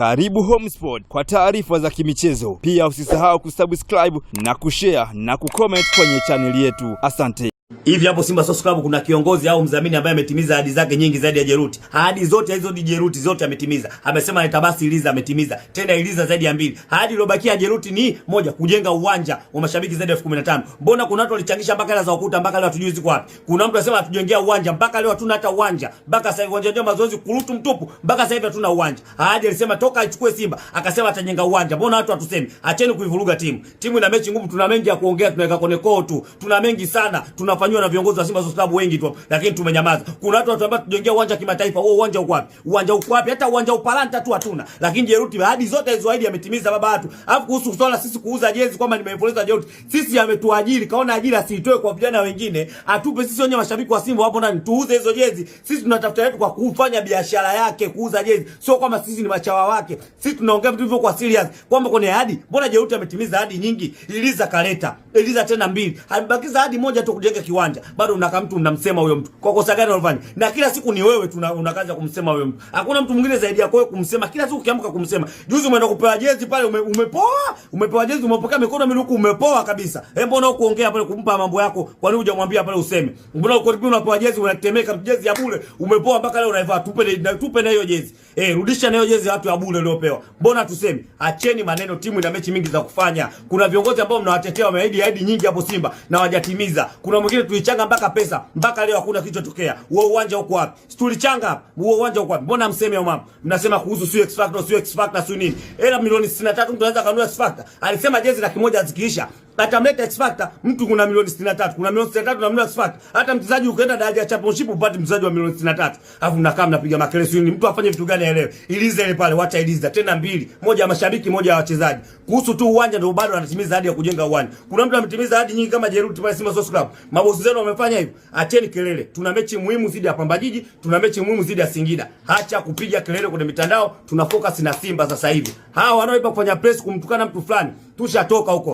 Karibu Homesport kwa taarifa za kimichezo. Pia usisahau kusubscribe na kushare na kucomment kwenye channel yetu. Asante. Hivi hapo Simba Sports Club kuna kiongozi au mdhamini ambaye ametimiza ahadi zake nyingi zaidi ya Jeruti. Ahadi zote hizo ni Jeruti zote ametimiza. Amesema atabasi Iliza ametimiza. Tena Iliza zaidi ya 2. Ahadi iliyobakia Jeruti ni moja, kujenga uwanja wa mashabiki zaidi ya 15,000. Mbona kuna watu walichangisha mpaka hela za ukuta mpaka leo hatujui ziko wapi. Kuna mtu anasema atujengea uwanja mpaka leo hatuna hata uwanja. Mpaka sasa hivi uwanja ndio mazoezi kurutu mtupu mpaka sasa hivi hatuna uwanja. Ahadi alisema toka aichukue Simba akasema atajenga uwanja. Mbona watu hatusemi? Acheni kuivuruga timu. Timu ina mechi ngumu, tuna mengi ya kuongea, tunaweka kone call tu. Tuna mengi sana tunafanywa na viongozi wa Simba Sports Club wengi tu, lakini tumenyamaza. Kuna watu ambao tujengea uwanja kimataifa, huo uwanja uko wapi? Uwanja uko wapi? Hata uwanja upalanta tu hatuna. Lakini Jeruti ahadi zote hizo ahadi ametimiza baba watu. Alafu kuhusu swala sisi kuuza jezi kwamba nimeipoleza Jeruti, sisi ametuajiri, kaona ajira siitoe kwa vijana wengine, atupe sisi wenyewe mashabiki wa Simba hapo ndani tuuze hizo jezi. Sisi tunatafuta yetu kwa kufanya biashara yake, kuuza jezi. Sio kwamba sisi ni machawa wake. Sisi tunaongea vitu hivyo kwa serious. Kwamba kwenye ahadi, mbona Jeruti ametimiza ahadi nyingi? Iliza kaleta, Iliza tena 2. Amebakiza ahadi moja tu, kujenga kiwanja. Bado unaka mtu mnamsema huyo mtu. Kwa kosa gani unafanya? Na kila siku ni wewe unakaza kumsema huyo mtu. Hakuna mtu mwingine zaidi yako wewe kumsema. Kila siku ukiamka kumsema. Juzi umeenda kupewa jezi pale umepoa. Umepewa jezi umepokea mikono miluku umepoa kabisa. Mbona ukoongea pale kumpa mambo yako? Kwa nini hujamwambia pale useme? Mbona uko unapewa jezi unatemeka jezi ya bure umepoa mpaka leo unaivaa? Tupe na hiyo jezi. Rudisha na hiyo jezi watu ya bure uliopewa. Mbona tuseme? Acheni maneno, timu ina mechi mingi za kufanya. Kuna viongozi ambao mnawatetea wameahidi ahadi nyingi hapo Simba na hawajatimiza. Kuna mwingine tulichanga mpaka pesa mpaka leo hakuna kilichotokea. Huo uwanja uko wapi? Tulichanga hapa. Huo uwanja uko wapi? Mbona mseme au mama? Mnasema kuhusu sio X Factor sio nini? Hela milioni 63 mtu anaweza kanunua X Factor. Alisema jezi 100,000 zikiisha atamleta X Factor. Mtu kuna milioni 63. Kuna milioni 63 unamnunua X Factor. Hata mchezaji ukaenda daraja ya championship upate mchezaji wa milioni 63. Alafu mnakaa mnapiga makelele sio nini? Mtu afanye vitu gani aelewe? Iliza ile pale, wacha Iliza tena 2. Moja ya mashabiki, moja ya wachezaji. Kuhusu tu uwanja ndio bado anatimiza ahadi ya kujenga uwanja. Kuna mtu ametimiza ahadi nyingi kama Jeruti pale Simba Sports Club. Mabosi zenu wamefanya hivyo. Acheni kelele. Tuna mechi muhimu dhidi ya Pamba Jiji, tuna mechi muhimu dhidi ya Singida. Acha kupiga kelele kwenye mitandao, tuna focus na Simba sasa hivi. Hawa wanaoipa kufanya press kumtukana mtu fulani, tushatoka huko.